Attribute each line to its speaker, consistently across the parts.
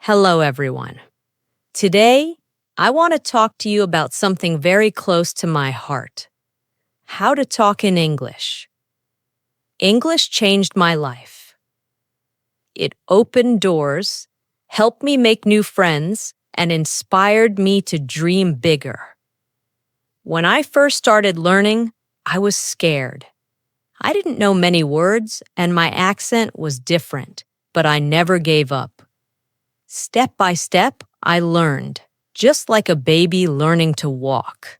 Speaker 1: Hello, everyone. Today, I want to talk to you about something very close to my heart: how to talk in English. English changed my life. It opened doors, helped me make new friends, and inspired me to dream bigger. When I first started learning, I was scared. I didn't know many words, and my accent was different, but I never gave up. Step by step, I learned, just like a baby learning to walk.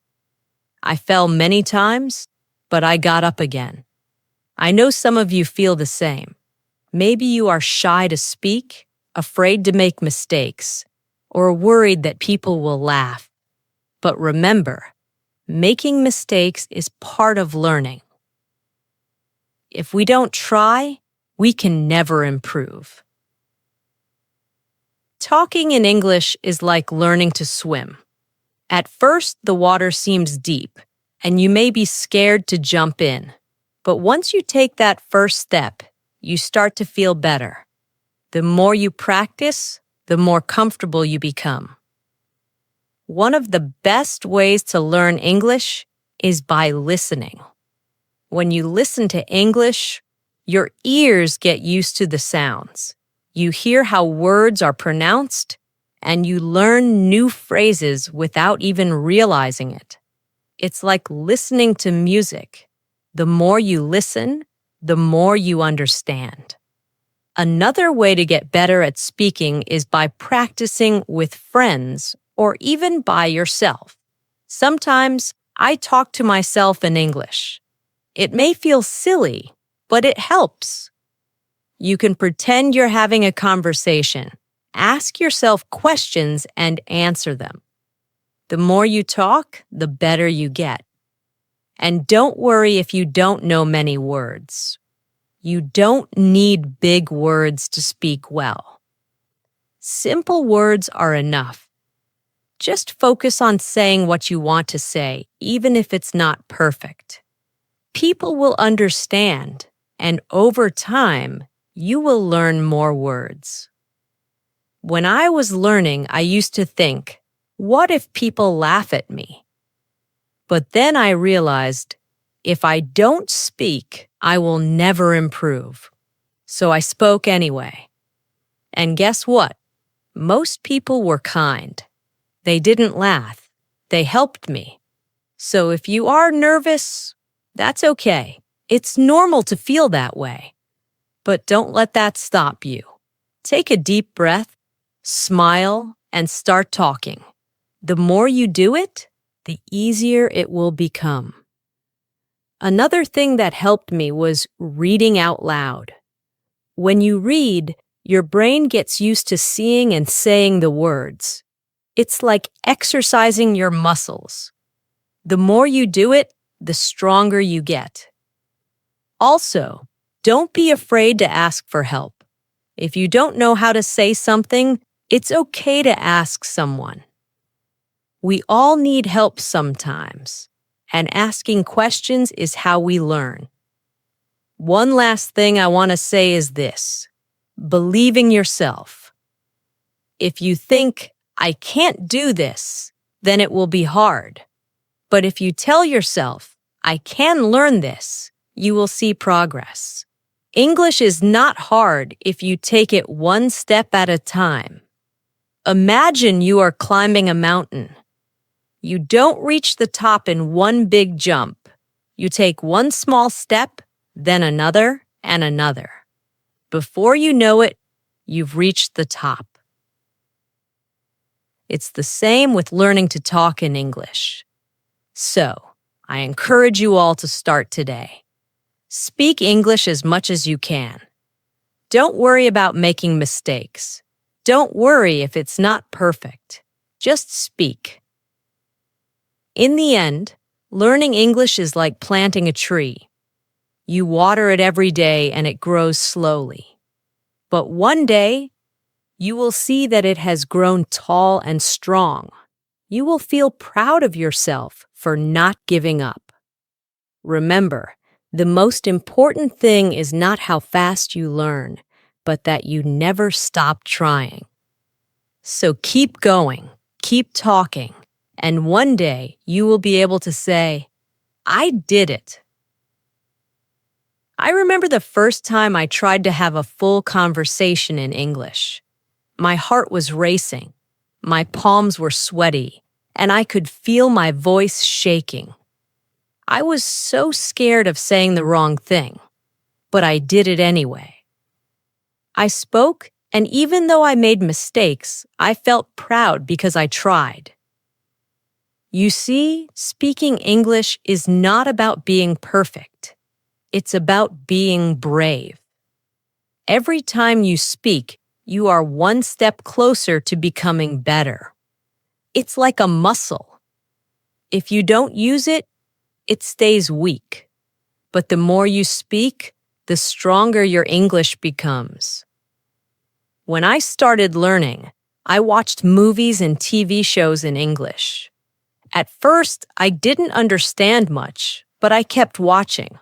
Speaker 1: I fell many times, but I got up again. I know some of you feel the same. Maybe you are shy to speak, afraid to make mistakes, or worried that people will laugh. But remember, making mistakes is part of learning. If we don't try, we can never improve. Talking in English is like learning to swim. At first, the water seems deep, and you may be scared to jump in. But once you take that first step, you start to feel better. The more you practice, the more comfortable you become. One of the best ways to learn English is by listening. When you listen to English, your ears get used to the sounds. You hear how words are pronounced, and you learn new phrases without even realizing it. It's like listening to music. The more you listen, the more you understand. Another way to get better at speaking is by practicing with friends or even by yourself. Sometimes I talk to myself in English. It may feel silly, but it helps. You can pretend you're having a conversation. Ask yourself questions and answer them. The more you talk, the better you get. And don't worry if you don't know many words. You don't need big words to speak well. Simple words are enough. Just focus on saying what you want to say, even if it's not perfect. People will understand, and over time, you will learn more words. When I was learning, I used to think, what if people laugh at me? But then I realized, if I don't speak, I will never improve. So I spoke anyway. And guess what? Most people were kind. They didn't laugh. They helped me. So if you are nervous, that's okay. It's normal to feel that way. But don't let that stop you. Take a deep breath, smile, and start talking. The more you do it, the easier it will become. Another thing that helped me was reading out loud. When you read, your brain gets used to seeing and saying the words. It's like exercising your muscles. The more you do it, the stronger you get. Also, don't be afraid to ask for help. If you don't know how to say something, it's okay to ask someone. We all need help sometimes, and asking questions is how we learn. One last thing I want to say is this: believe in yourself. If you think, I can't do this, then it will be hard. But if you tell yourself, I can learn this, you will see progress. English is not hard if you take it one step at a time. Imagine you are climbing a mountain. You don't reach the top in one big jump. You take one small step, then another and another. Before you know it, you've reached the top. It's the same with learning to talk in English. So, I encourage you all to start today. Speak English as much as you can. Don't worry about making mistakes. Don't worry if it's not perfect. Just speak. In the end, learning English is like planting a tree. You water it every day and it grows slowly. But one day, you will see that it has grown tall and strong. You will feel proud of yourself for not giving up. Remember, the most important thing is not how fast you learn, but that you never stop trying. So keep going, keep talking, and one day you will be able to say, I did it. I remember the first time I tried to have a full conversation in English. My heart was racing, my palms were sweaty, and I could feel my voice shaking. I was so scared of saying the wrong thing, but I did it anyway. I spoke, and even though I made mistakes, I felt proud because I tried. You see, speaking English is not about being perfect. It's about being brave. Every time you speak, you are one step closer to becoming better. It's like a muscle. If you don't use it, it stays weak. But the more you speak, the stronger your English becomes. When I started learning, I watched movies and TV shows in English. At first, I didn't understand much, but I kept watching.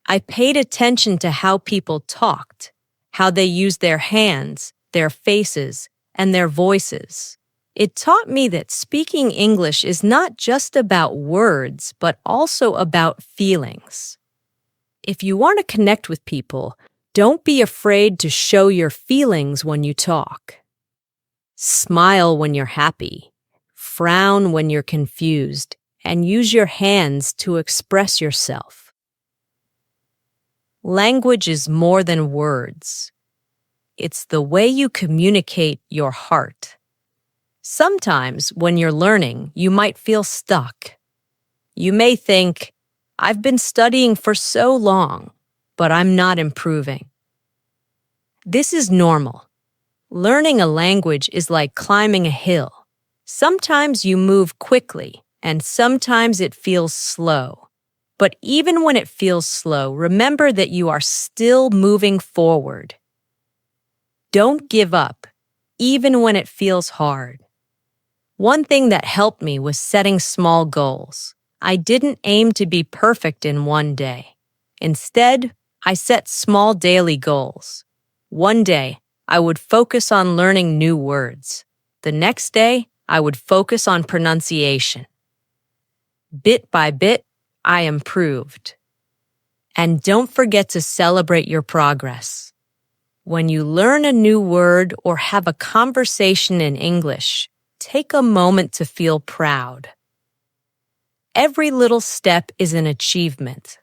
Speaker 1: I paid attention to how people talked, how they used their hands, their faces, and their voices. It taught me that speaking English is not just about words, but also about feelings. If you want to connect with people, don't be afraid to show your feelings when you talk. Smile when you're happy, frown when you're confused, and use your hands to express yourself. Language is more than words. It's the way you communicate your heart. Sometimes, when you're learning, you might feel stuck. You may think, I've been studying for so long, but I'm not improving. This is normal. Learning a language is like climbing a hill. Sometimes you move quickly, and sometimes it feels slow. But even when it feels slow, remember that you are still moving forward. Don't give up, even when it feels hard. One thing that helped me was setting small goals. I didn't aim to be perfect in one day. Instead, I set small daily goals. One day, I would focus on learning new words. The next day, I would focus on pronunciation. Bit by bit, I improved. And don't forget to celebrate your progress. When you learn a new word or have a conversation in English, take a moment to feel proud. Every little step is an achievement.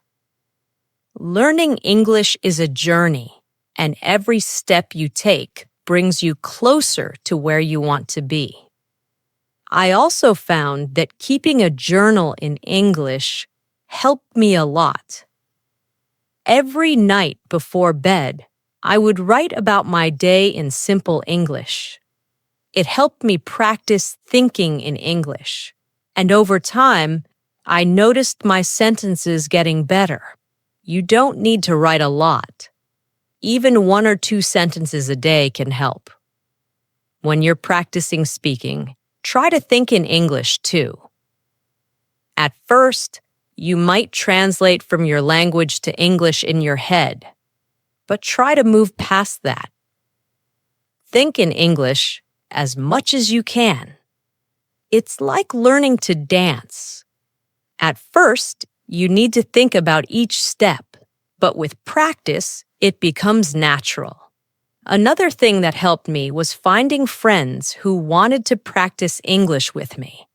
Speaker 1: Learning English is a journey, and every step you take brings you closer to where you want to be. I also found that keeping a journal in English helped me a lot. Every night before bed, I would write about my day in simple English. It helped me practice thinking in English, and over time, I noticed my sentences getting better. You don't need to write a lot. Even 1 or 2 sentences a day can help. When you're practicing speaking, try to think in English too. At first, you might translate from your language to English in your head, but try to move past that. Think in English as much as you can. It's like learning to dance. At first, you need to think about each step, but with practice, it becomes natural. Another thing that helped me was finding friends who wanted to practice English with me.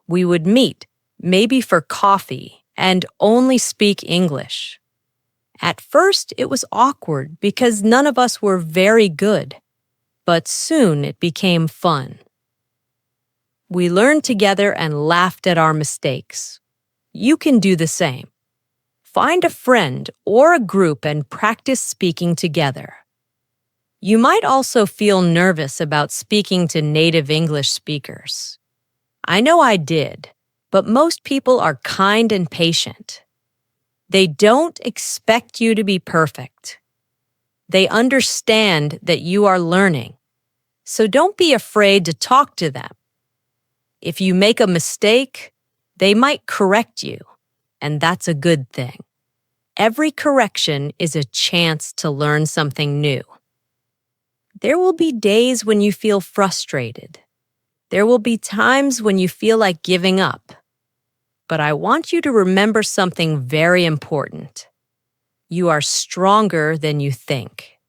Speaker 1: We would meet, maybe for coffee, and only speak English. At first, it was awkward because none of us were very good, but soon it became fun. We learned together and laughed at our mistakes. You can do the same. Find a friend or a group and practice speaking together. You might also feel nervous about speaking to native English speakers. I know I did, but most people are kind and patient. They don't expect you to be perfect. They understand that you are learning, so don't be afraid to talk to them. If you make a mistake, they might correct you, and that's a good thing. Every correction is a chance to learn something new. There will be days when you feel frustrated. There will be times when you feel like giving up. But I want you to remember something very important. You are stronger than you think.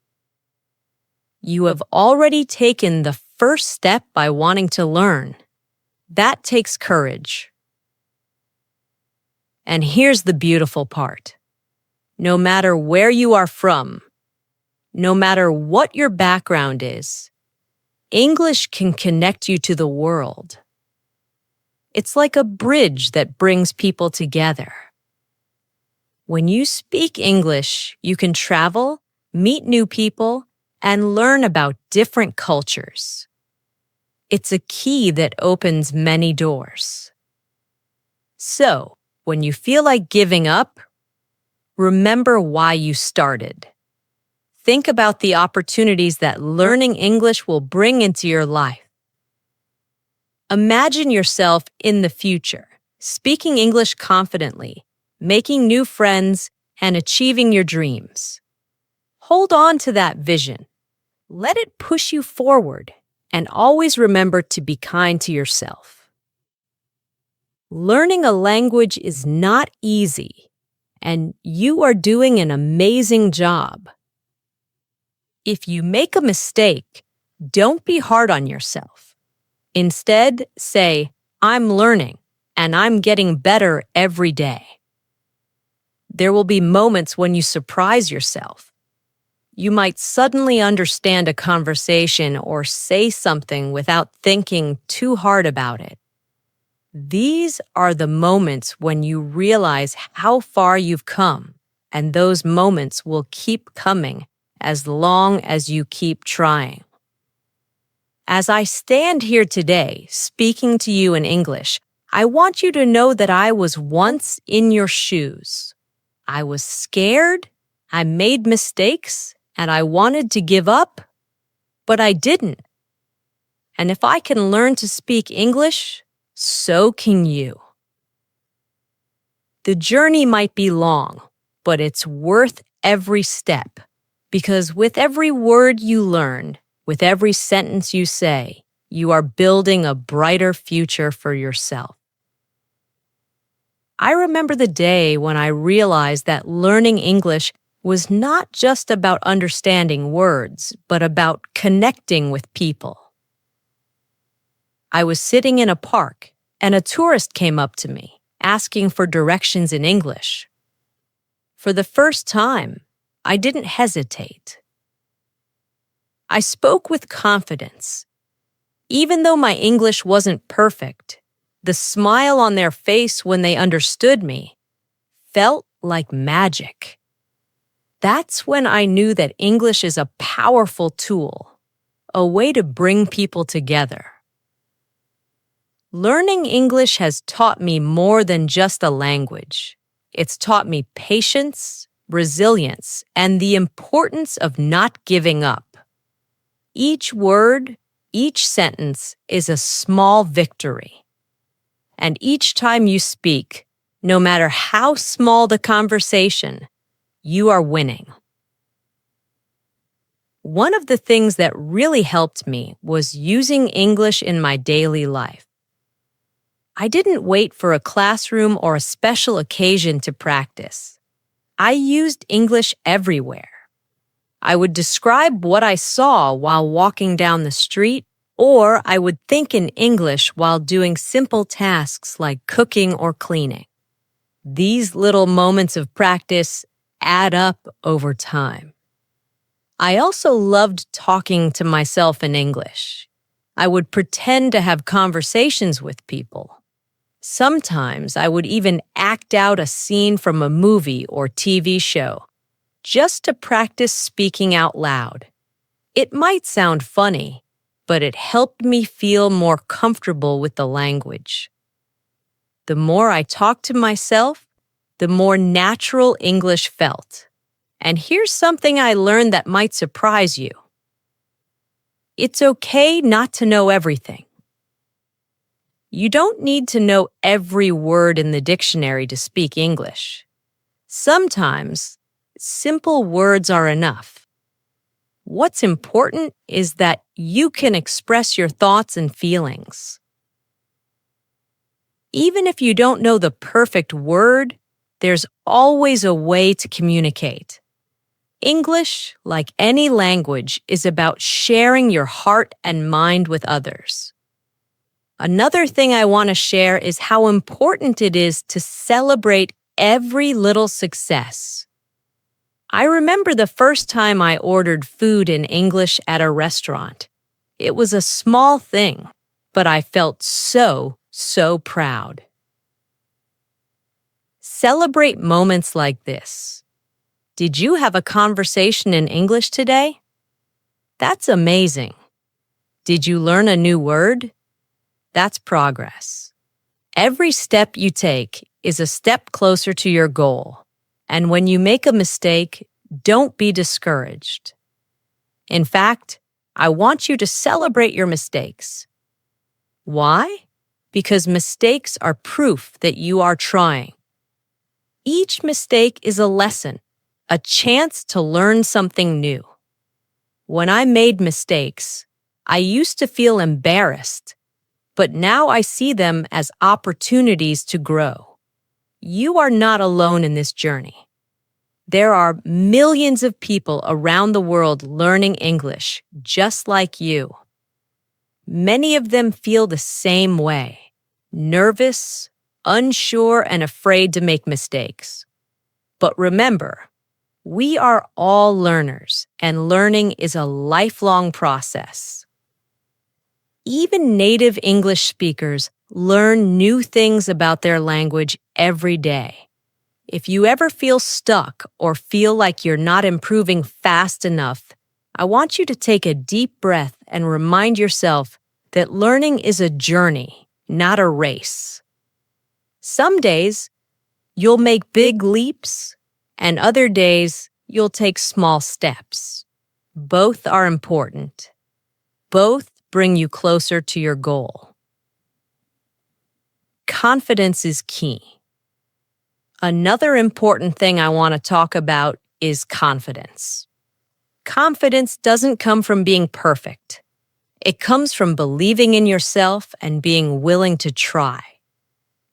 Speaker 1: You have already taken the first step by wanting to learn. That takes courage. And here's the beautiful part. No matter where you are from, no matter what your background is, English can connect you to the world. It's like a bridge that brings people together. When you speak English, you can travel, meet new people, and learn about different cultures. It's a key that opens many doors. So, when you feel like giving up, remember why you started. Think about the opportunities that learning English will bring into your life. Imagine yourself in the future, speaking English confidently, making new friends, and achieving your dreams. Hold on to that vision. Let it push you forward, and always remember to be kind to yourself. Learning a language is not easy, and you are doing an amazing job. If you make a mistake, don't be hard on yourself. Instead, say, I'm learning, and I'm getting better every day. There will be moments when you surprise yourself. You might suddenly understand a conversation or say something without thinking too hard about it. These are the moments when you realize how far you've come, and those moments will keep coming as long as you keep trying. As I stand here today, speaking to you in English, I want you to know that I was once in your shoes. I was scared, I made mistakes, and I wanted to give up, but I didn't. And if I can learn to speak English, so can you. The journey might be long, but it's worth every step. Because with every word you learn, with every sentence you say, you are building a brighter future for yourself. I remember the day when I realized that learning English was not just about understanding words, but about connecting with people. I was sitting in a park, and a tourist came up to me, asking for directions in English. For the first time, I didn't hesitate. I spoke with confidence. Even though my English wasn't perfect, the smile on their face when they understood me felt like magic. That's when I knew that English is a powerful tool, a way to bring people together. Learning English has taught me more than just a language. It's taught me patience, resilience, and the importance of not giving up. Each word, each sentence is a small victory. And each time you speak, no matter how small the conversation, you are winning. One of the things that really helped me was using English in my daily life. I didn't wait for a classroom or a special occasion to practice. I used English everywhere. I would describe what I saw while walking down the street, or I would think in English while doing simple tasks like cooking or cleaning. These little moments of practice add up over time. I also loved talking to myself in English. I would pretend to have conversations with people. Sometimes I would even act out a scene from a movie or TV show, just to practice speaking out loud. It might sound funny, but it helped me feel more comfortable with the language. The more I talked to myself, the more natural English felt. And here's something I learned that might surprise you. It's okay not to know everything. You don't need to know every word in the dictionary to speak English. Sometimes, simple words are enough. What's important is that you can express your thoughts and feelings. Even if you don't know the perfect word, there's always a way to communicate. English, like any language, is about sharing your heart and mind with others. Another thing I want to share is how important it is to celebrate every little success. I remember the first time I ordered food in English at a restaurant. It was a small thing, but I felt so proud. Celebrate moments like this. Did you have a conversation in English today? That's amazing. Did you learn a new word? That's progress. Every step you take is a step closer to your goal. And when you make a mistake, don't be discouraged. In fact, I want you to celebrate your mistakes. Why? Because mistakes are proof that you are trying. Each mistake is a lesson, a chance to learn something new. When I made mistakes, I used to feel embarrassed, but now I see them as opportunities to grow. You are not alone in this journey. There are millions of people around the world learning English, just like you. Many of them feel the same way, nervous, unsure, and afraid to make mistakes. But remember, we are all learners, and learning is a lifelong process. Even native English speakers learn new things about their language every day. If you ever feel stuck or feel like you're not improving fast enough, I want you to take a deep breath and remind yourself that learning is a journey, not a race. Some days, you'll make big leaps, and other days, you'll take small steps. Both are important. Both bring you closer to your goal. Confidence is key. Another important thing I want to talk about is confidence. Confidence doesn't come from being perfect. It comes from believing in yourself and being willing to try.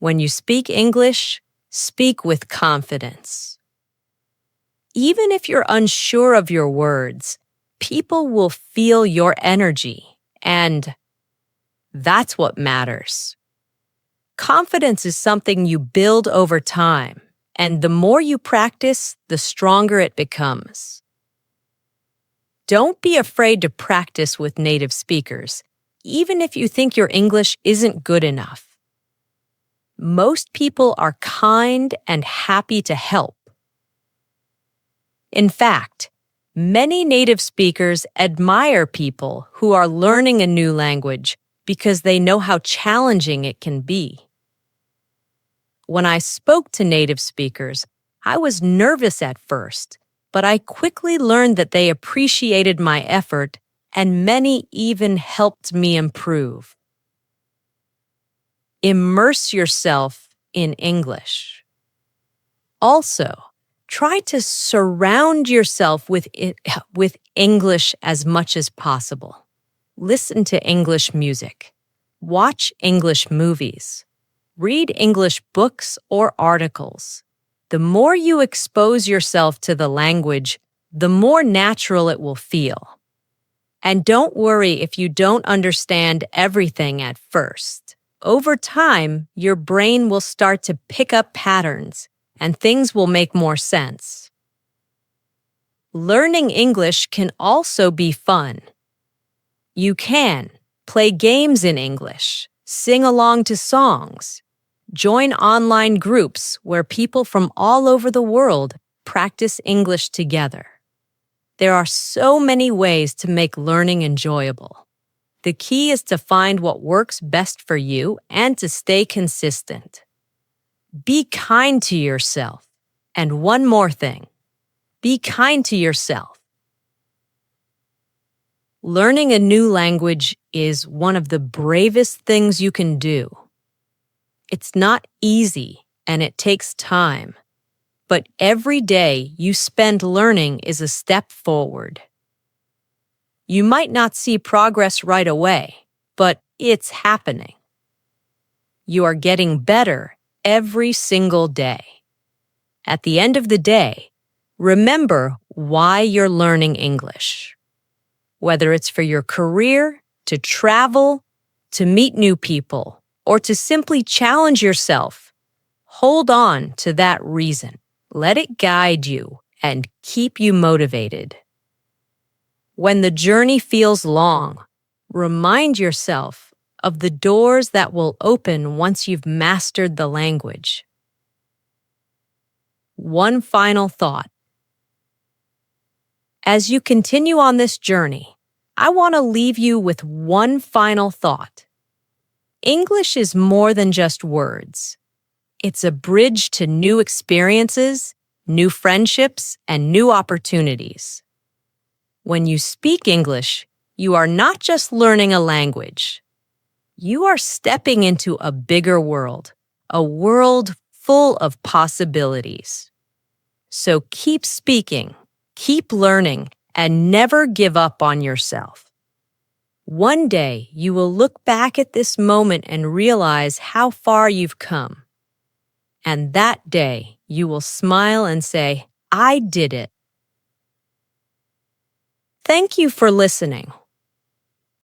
Speaker 1: When you speak English, speak with confidence. Even if you're unsure of your words, people will feel your energy, and that's what matters. Confidence is something you build over time, and the more you practice, the stronger it becomes. Don't be afraid to practice with native speakers, even if you think your English isn't good enough. Most people are kind and happy to help. In fact, many native speakers admire people who are learning a new language because they know how challenging it can be. When I spoke to native speakers, I was nervous at first, but I quickly learned that they appreciated my effort, and many even helped me improve. Immerse yourself in English. Also, try to surround yourself with English as much as possible. Listen to English music. Watch English movies. Read English books or articles. The more you expose yourself to the language, the more natural it will feel. And don't worry if you don't understand everything at first. Over time, your brain will start to pick up patterns, and things will make more sense. Learning English can also be fun. You can play games in English, sing along to songs, join online groups where people from all over the world practice English together. There are so many ways to make learning enjoyable. The key is to find what works best for you and to stay consistent. Be kind to yourself. And one more thing, be kind to yourself. Learning a new language is one of the bravest things you can do. It's not easy and it takes time, but every day you spend learning is a step forward. You might not see progress right away, but it's happening. You are getting better every single day. At the end of the day, remember why you're learning English. Whether it's for your career, to travel, to meet new people, or to simply challenge yourself, hold on to that reason. Let it guide you and keep you motivated. When the journey feels long, remind yourself of the doors that will open once you've mastered the language. One final thought. As you continue on this journey, I want to leave you with one final thought. English is more than just words. It's a bridge to new experiences, new friendships, and new opportunities. When you speak English, you are not just learning a language. You are stepping into a bigger world, a world full of possibilities. So keep speaking, keep learning, and never give up on yourself. One day, you will look back at this moment and realize how far you've come. And that day, you will smile and say, "I did it." Thank you for listening.